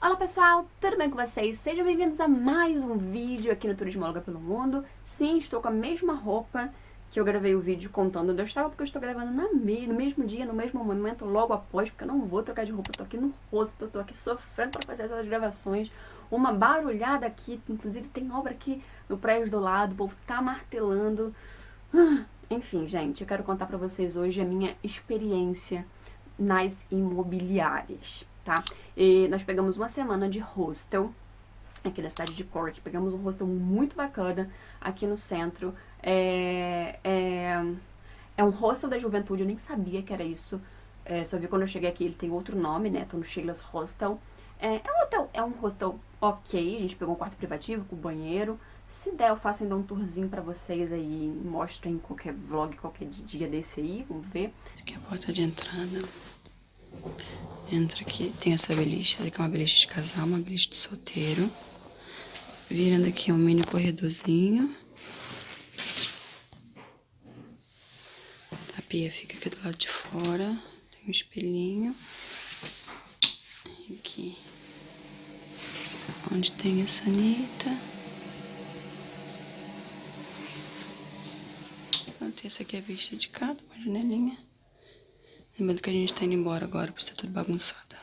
Olá pessoal, tudo bem com vocês? Sejam bem-vindos a mais um vídeo aqui no Turismóloga pelo Mundo. Sim, estou com a mesma roupa que eu gravei o vídeo contando onde eu estava, porque eu estou gravando no mesmo dia, no mesmo momento, logo após, porque eu não vou trocar de roupa, eu tô aqui no rosto, eu tô aqui sofrendo para fazer essas gravações. Uma barulhada aqui, inclusive tem obra aqui no prédio do lado, o povo tá martelando. Enfim, gente, eu quero contar para vocês hoje a minha experiência nas imobiliárias, tá? E nós pegamos uma semana de hostel aqui da cidade de Cork, pegamos um hostel muito bacana aqui no centro. É um hostel da juventude, eu nem sabia que era isso, só vi quando eu cheguei aqui, ele tem outro nome, né? Tô no Sheila's Hostel. É um hostel ok, a gente pegou um quarto privativo com banheiro. Se der, eu faço ainda um tourzinho pra vocês aí, mostro em qualquer vlog, qualquer dia desse aí, vamos ver. Aqui é a porta de entrada. Entra aqui, tem essa beliche, essa aqui é uma beliche de casal, uma beliche de solteiro. Virando aqui um mini corredorzinho. A pia fica aqui do lado de fora, tem um espelhinho. Aqui, onde tem a sanita. Pronto, essa aqui é a vista de casa, uma janelinha. Lembrando que a gente tá indo embora agora, porque tá tudo bagunçado.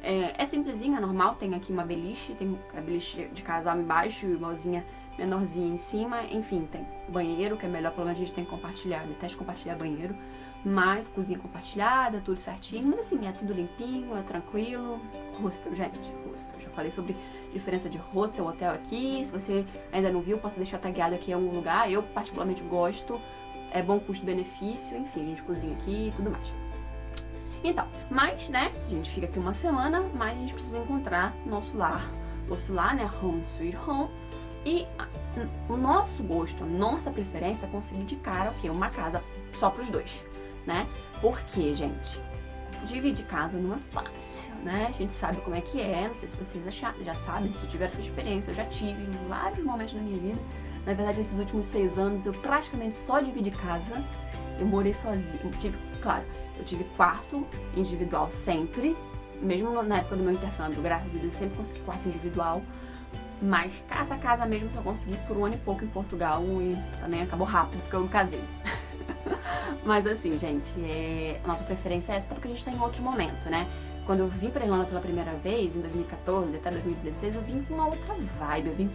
É simplesinha, é normal, tem aqui uma beliche, tem a beliche de casal embaixo e uma mozinha menorzinha em cima. Enfim, tem banheiro, que é melhor, pelo menos a gente tem que compartilhar, detesto compartilhar banheiro. Mas cozinha compartilhada, tudo certinho, mas assim, é tudo limpinho, é tranquilo. Hostel, gente, hostel. Já falei sobre diferença de hostel, hotel aqui. Se você ainda não viu, posso deixar tagueado aqui em algum lugar. Eu particularmente gosto, é bom custo-benefício, enfim, a gente cozinha aqui e tudo mais. Então, mas, né, a gente fica aqui uma semana, mas a gente precisa encontrar nosso lar, né, home sweet home. E o nosso gosto, a nossa preferência é conseguir de cara o quê? Uma casa só pros dois, né? Porque, gente, dividir casa não é fácil, né? A gente sabe como é que é, não sei se vocês já sabem, se tiveram essa experiência, eu já tive em vários momentos da minha vida. Na verdade, nesses últimos 6 anos, eu praticamente só dividi casa. Eu morei sozinha, eu tive quarto individual sempre, mesmo na época do meu intercâmbio, graças a Deus, sempre consegui quarto individual. Mas casa mesmo só consegui por 1 ano e pouco em Portugal e também acabou rápido, porque eu não casei. Mas assim, gente, a nossa preferência é essa, porque a gente tá em outro momento, né? Quando eu vim pra Irlanda pela primeira vez, em 2014 até 2016, eu vim com uma outra vibe,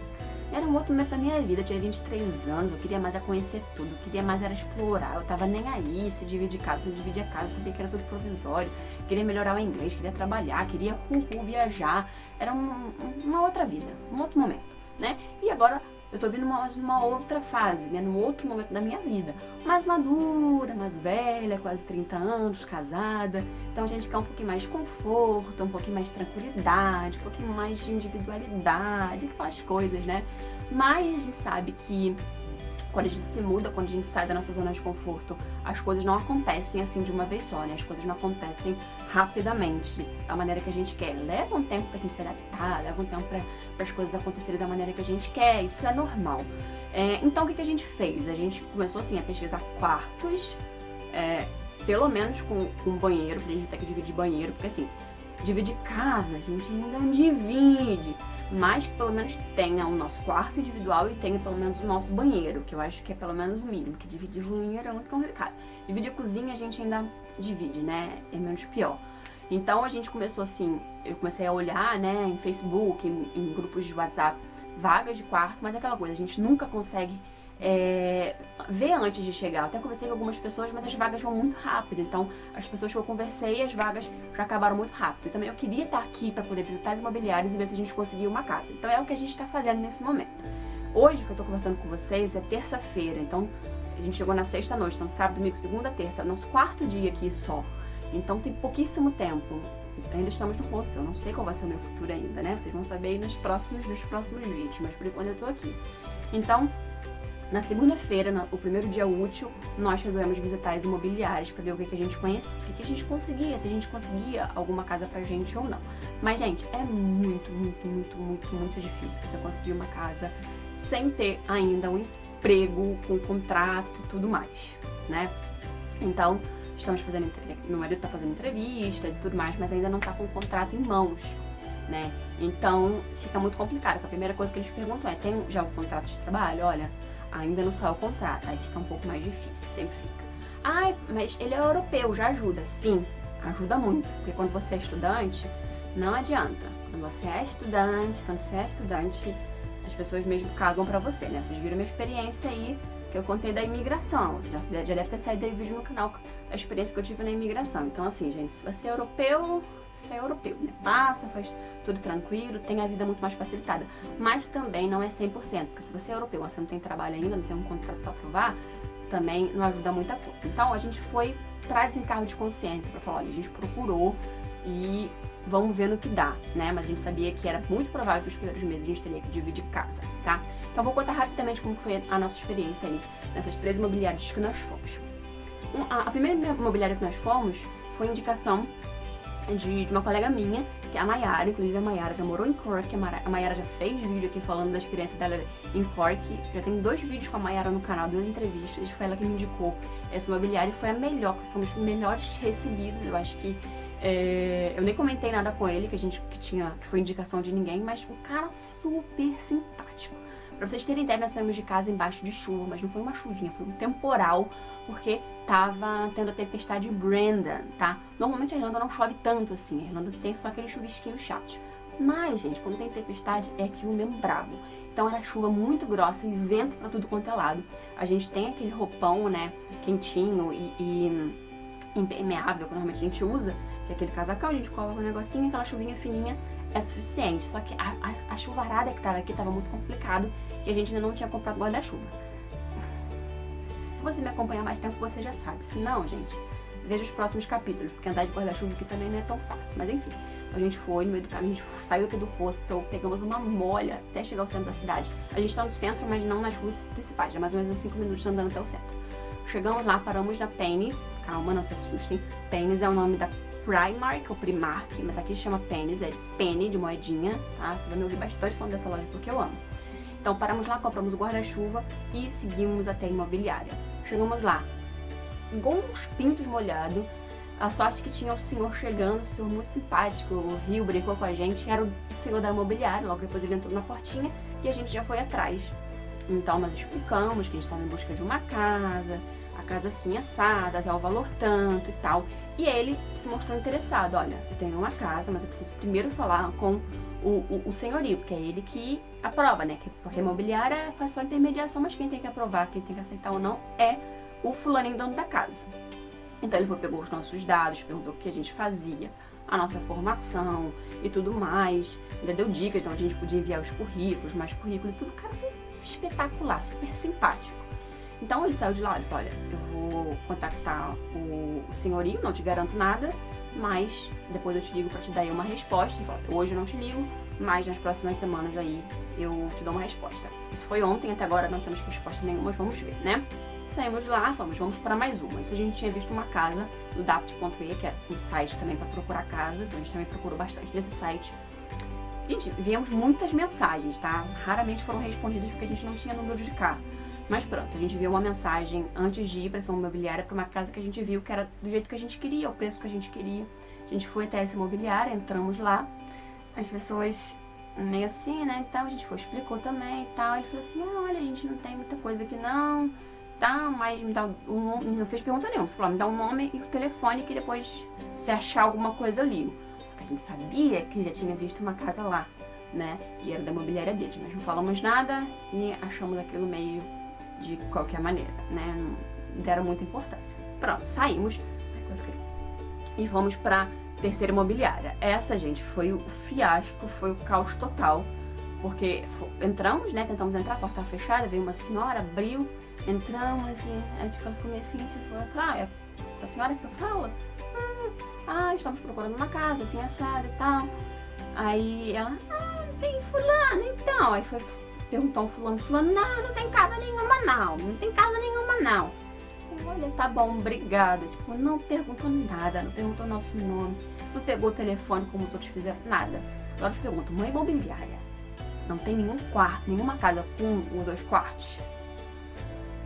era um outro momento da minha vida, eu tinha 23 anos, eu queria mais conhecer tudo, eu queria mais era explorar, eu tava nem aí se dividir casa, se não dividia casa, sabia que era tudo provisório, queria melhorar o inglês, queria trabalhar, queria viajar, era uma outra vida, um outro momento, né? E agora eu tô vindo numa outra fase, né? Num outro momento da minha vida, mais madura, mais velha, quase 30 anos, casada, então a gente quer um pouquinho mais de conforto, um pouquinho mais de tranquilidade, um pouquinho mais de individualidade, aquelas coisas, né? Mas a gente sabe que quando a gente se muda, quando a gente sai da nossa zona de conforto, as coisas não acontecem assim de uma vez só, né? As coisas não acontecem rapidamente, da maneira que a gente quer. Leva um tempo pra gente se adaptar, leva um tempo para as coisas acontecerem da maneira que a gente quer, isso é normal. Então o que a gente fez? A gente começou assim a pesquisar quartos, pelo menos com banheiro, pra gente ter que dividir banheiro, porque assim, dividir casa, a gente ainda divide, mas que pelo menos tenha o nosso quarto individual e tenha pelo menos o nosso banheiro, que eu acho que é pelo menos o mínimo, porque dividir banheiro é muito complicado. Dividir cozinha a gente ainda divide, né? É menos pior. Então a gente começou assim, eu comecei a olhar, né, em Facebook, em grupos de WhatsApp, vagas de quarto, mas é aquela coisa, a gente nunca consegue ver antes de chegar. Eu até conversei com algumas pessoas, mas as vagas vão muito rápido. Então, as pessoas que eu conversei, as vagas já acabaram muito rápido. Também eu queria estar aqui para poder visitar as imobiliárias e ver se a gente conseguia uma casa. Então, é o que a gente está fazendo nesse momento. Hoje, que eu tô conversando com vocês, é terça-feira. Então, a gente chegou na sexta-noite. Então, sábado, domingo, segunda, terça. Nosso 4º dia aqui só. Então, tem pouquíssimo tempo. Ainda estamos no hostel. Eu não sei qual vai ser o meu futuro ainda, né? Vocês vão saber aí nos próximos vídeos. Mas, por enquanto, eu tô aqui. Então, na segunda-feira, o primeiro dia útil, nós resolvemos visitar as imobiliárias para ver o que a gente conhecia, o que a gente conseguia, se a gente conseguia alguma casa pra gente ou não. Mas, gente, é muito difícil você conseguir uma casa sem ter ainda um emprego, com contrato e tudo mais, né? Então, estamos fazendo, meu marido tá fazendo entrevistas e tudo mais, mas ainda não tá com o contrato em mãos. né? Então fica muito complicado, porque a primeira coisa que eles perguntam é, tem já o contrato de trabalho? Olha, ainda não saiu o contrato, aí fica um pouco mais difícil, sempre fica. Ah, mas ele é europeu, já ajuda. Sim, ajuda muito, porque quando você é estudante, não adianta. Quando você é estudante, as pessoas mesmo cagam pra você, né? Vocês viram minha experiência aí, que eu contei da imigração. Você já deve ter saído aí vídeo no canal, a experiência que eu tive na imigração. Então assim, gente, se você é europeu, você é europeu, né? Passa, faz tudo tranquilo, tem a vida muito mais facilitada. Mas também não é 100%, porque se você é europeu, você não tem trabalho ainda, não tem um contrato pra aprovar, também não ajuda muita coisa. Então a gente foi pra desencargo de consciência, pra falar, olha, a gente procurou e vamos ver no que dá, né? Mas a gente sabia que era muito provável que os primeiros meses a gente teria que dividir casa, tá? Então vou contar rapidamente como foi a nossa experiência aí nessas 3 imobiliárias que nós fomos. A primeira imobiliária que nós fomos foi indicação de uma colega minha, que é a Mayara. Inclusive a Mayara já morou em Cork, a Mayara já fez vídeo aqui falando da experiência dela em Cork. Já tem 2 vídeos com a Mayara no canal, 2 entrevistas. Foi ela que me indicou essa imobiliária e foi a melhor, fomos os melhores recebidos. Eu acho que eu nem comentei nada com ele, que foi indicação de ninguém, mas um cara super simpático. Pra vocês terem ideia, nós saímos de casa embaixo de chuva, mas não foi uma chuvinha, foi um temporal, porque tava tendo a tempestade Brandon, tá? Normalmente a Irlanda não chove tanto assim, a Irlanda tem só aqueles chuvisquinhos chatos. Mas, gente, quando tem tempestade, é aquilo mesmo brabo. Então era chuva muito grossa e vento pra tudo quanto é lado. A gente tem aquele roupão, né, quentinho e impermeável, que normalmente a gente usa, que é aquele casacão, a gente coloca um negocinho, aquela chuvinha fininha é suficiente. Só que a chuvarada que tava aqui tava muito complicado e a gente ainda não tinha comprado guarda-chuva. Se você me acompanha há mais tempo, você já sabe. Se não, gente, veja os próximos capítulos, porque andar de guarda-chuva aqui também não é tão fácil. Mas enfim, a gente foi no meio do caminho, a gente saiu aqui do hostel, pegamos uma molha até chegar ao centro da cidade. A gente tá no centro, mas não nas ruas principais, é mais ou menos 5 minutos andando até o centro. Chegamos lá, paramos na Penneys. Calma, não se assustem. Penneys é o nome da Primark ou Primark, mas aqui chama Penneys, é penny de moedinha, tá? Você vai me ouvir bastante falando dessa loja porque eu amo. Então paramos lá, compramos o guarda-chuva e seguimos até a imobiliária. Chegamos lá, igual uns pintos molhados. A sorte que tinha o senhor chegando, o senhor muito simpático, o Rio brincou com a gente, era o senhor da imobiliária. Logo depois ele entrou na portinha e a gente já foi atrás. Então nós explicamos que a gente estava em busca de uma casa, a casa assim assada, até o valor tanto e tal. E ele se mostrou interessado. Olha, eu tenho uma casa, mas eu preciso primeiro falar com o senhorio, porque é ele que aprova, né? Porque a imobiliária faz só intermediação, mas quem tem que aprovar, quem tem que aceitar ou não é o fulaninho dono da casa. Então ele pegou os nossos dados, perguntou o que a gente fazia, a nossa formação e tudo mais. Ainda deu dica, então a gente podia enviar os currículos, mais currículo e tudo. O cara foi espetacular, super simpático. Então ele saiu de lá, ele falou, olha, eu vou contactar o senhorio, não te garanto nada, mas depois eu te ligo pra te dar aí uma resposta. Ele falou, hoje eu não te ligo, mas nas próximas semanas aí eu te dou uma resposta. Isso foi ontem, até agora não temos resposta nenhuma, mas vamos ver, né? Saímos de lá, vamos para mais uma. Isso a gente tinha visto uma casa no daft.e, que é um site também para procurar casa, então a gente também procurou bastante nesse site. Gente, viemos muitas mensagens, tá? Raramente foram respondidas porque a gente não tinha número de carro. Mas pronto, a gente viu uma mensagem antes de ir para essa imobiliária para uma casa que a gente viu que era do jeito que a gente queria, o preço que a gente queria. A gente foi até essa imobiliária, entramos lá, as pessoas meio assim, né, e tal, a gente foi, explicou também e tal. Ele falou assim, olha, a gente não tem muita coisa aqui não, tá, mas me dá um nome, não fez pergunta nenhuma, você falou, me dá um nome e o telefone que depois se achar alguma coisa eu ligo. Só que a gente sabia que já tinha visto uma casa lá, né, e era da imobiliária deles, mas não falamos nada e achamos aquilo meio de qualquer maneira, né, não deram muita importância. Pronto, saímos e fomos pra terceira imobiliária. Essa, gente, foi o fiasco, foi o caos total, porque entramos, né, tentamos entrar, a porta estava fechada, veio uma senhora, abriu, entramos, assim, a gente ficou meio assim, tipo, eu falei, é a senhora que eu falo? Estamos procurando uma casa, assim, assada e tal. Aí ela, sim, fulano, então. Aí foi, perguntou um fulano, não tem casa nenhuma não tem casa nenhuma não. Eu, olha, tá bom, obrigada. Tipo, não perguntou nada, não perguntou nosso nome, não pegou o telefone como os outros fizeram, nada. Agora eles perguntam, uma imobiliária, não tem nenhum quarto, nenhuma casa com 1 ou 2 quartos?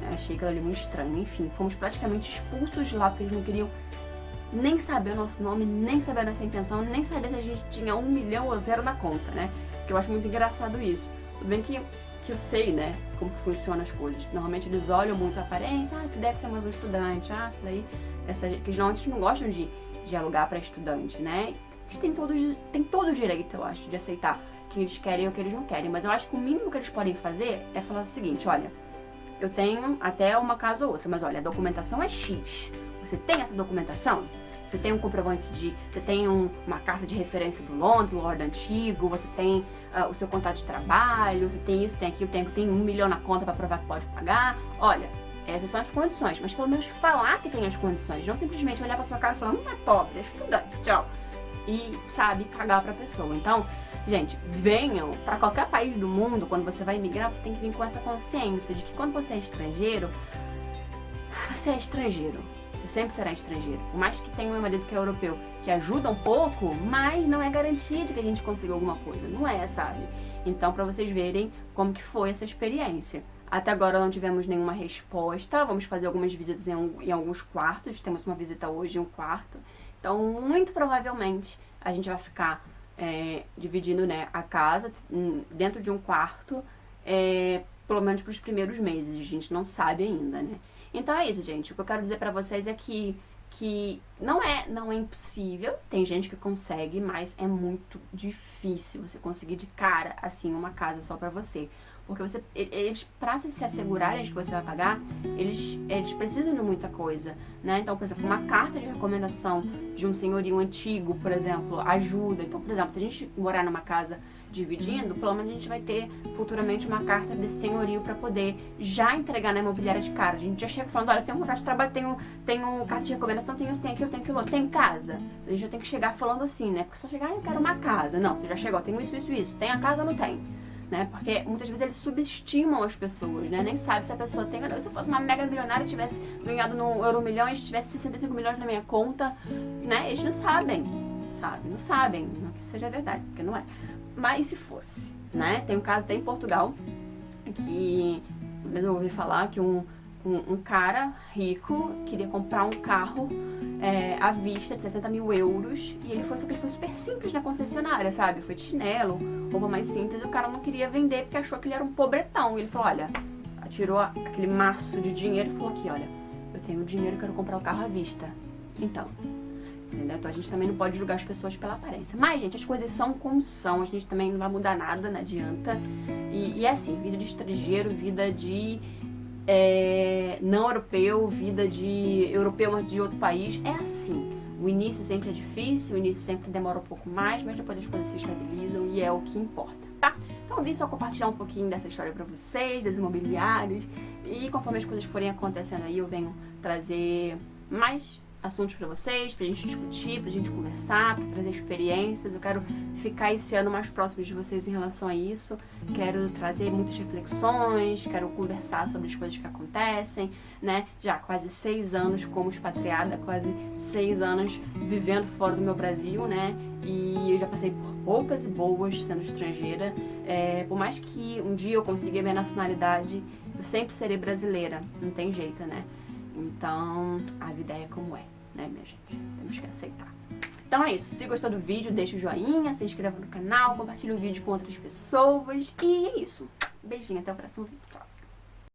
Eu achei aquilo ali muito estranho. Enfim, fomos praticamente expulsos de lá porque eles não queriam nem saber o nosso nome, nem saber a nossa intenção, nem saber se a gente tinha 1 milhão ou 0 na conta, né? Porque eu acho muito engraçado isso. Tudo bem que eu sei, né, como que funcionam as coisas. Normalmente eles olham muito a aparência, se deve ser mais um estudante, isso daí, que normalmente não gostam de alugar para estudante, né? Eles têm todo o direito, eu acho, de aceitar o que eles querem ou o que eles não querem. Mas eu acho que o mínimo que eles podem fazer é falar o seguinte, olha, eu tenho até uma casa ou outra, mas olha, a documentação é X. Você tem essa documentação? Você tem um comprovante você tem uma carta de referência do Lord antigo, você tem o seu contrato de trabalho, você tem isso, tem aquilo, tem 1 milhão na conta para provar que pode pagar. Olha, essas são as condições, mas pelo menos falar que tem as condições, não simplesmente olhar pra sua cara e falar, não é pobre, é estudante, tchau. E, sabe, cagar pra pessoa. Então, gente, venham pra qualquer país do mundo, quando você vai imigrar, você tem que vir com essa consciência de que quando você é estrangeiro, você é estrangeiro. Você sempre será estrangeiro. Por mais que tenha um marido que é europeu, que ajuda um pouco, mas não é garantia de que a gente consiga alguma coisa. Não é, sabe? Então, pra vocês verem como que foi essa experiência. Até agora não tivemos nenhuma resposta. Vamos fazer algumas visitas em alguns quartos. Temos uma visita hoje em um quarto. Então, muito provavelmente, a gente vai ficar dividindo, né, a casa dentro de um quarto, pelo menos para os primeiros meses. A gente não sabe ainda, né? Então é isso, gente. O que eu quero dizer pra vocês é que não é impossível. Tem gente que consegue, mas é muito difícil você conseguir de cara, assim, uma casa só pra você. Porque eles, pra se assegurarem de que você vai pagar, eles precisam de muita coisa, né? Então, por exemplo, uma carta de recomendação de um senhorio antigo, por exemplo, ajuda. Então, por exemplo, se a gente morar numa casa dividindo, pelo menos a gente vai ter futuramente uma carta desse senhorio pra poder já entregar na imobiliária de cara. A gente já chega falando, olha, tem um contrato de trabalho, tem um carta de recomendação, tem isso, tem aquilo, tem aquilo outro, tem casa. A gente já tem que chegar falando assim, né? Porque só chegar, eu quero uma casa. Não, você já chegou, tem isso. Tem a casa ou não tem? Né? Porque muitas vezes eles subestimam as pessoas, né? Nem sabe se a pessoa tem ou não. Se eu fosse uma mega milionária e tivesse ganhado no Euro Milhões, tivesse 65 milhões na minha conta, né? Eles não sabem, sabe? Não sabem, não que isso seja verdade, porque não é. Mas e se fosse, né? Tem um caso até em Portugal, que mesmo eu ouvi falar que um cara rico queria comprar um carro à vista de 60 mil euros, e só que ele foi super simples na concessionária, sabe? Foi de chinelo, roupa mais simples, e o cara não queria vender porque achou que ele era um pobretão. E ele falou, olha, tirou aquele maço de dinheiro e falou aqui, olha, eu tenho dinheiro e quero comprar o carro à vista. Então, entendeu? Então a gente também não pode julgar as pessoas pela aparência. Mas, gente, as coisas são como são, a gente também não vai mudar nada, não adianta. E é assim, vida de estrangeiro, vida de não europeu, vida de europeu, mas de outro país, é assim. O início sempre é difícil, o início sempre demora um pouco mais, mas depois as coisas se estabilizam e é o que importa, tá? Então eu vim só compartilhar um pouquinho dessa história pra vocês, das imobiliárias, e conforme as coisas forem acontecendo aí, eu venho trazer mais assuntos pra vocês, pra gente discutir, pra gente conversar, pra trazer experiências. Eu quero ficar esse ano mais próximo de vocês em relação a isso. Quero trazer muitas reflexões, quero conversar sobre as coisas que acontecem, né? Já quase 6 anos como expatriada, quase 6 anos vivendo fora do meu Brasil, né? E eu já passei por poucas e boas sendo estrangeira. Por mais que um dia eu consiga minha nacionalidade, eu sempre serei brasileira, não tem jeito, né? Então, a vida é como é, né, minha gente? Temos que aceitar. Então é isso. Se gostou do vídeo, deixa o joinha, se inscreva no canal, compartilhe o vídeo com outras pessoas. E é isso. Beijinho, até o próximo vídeo. Tchau.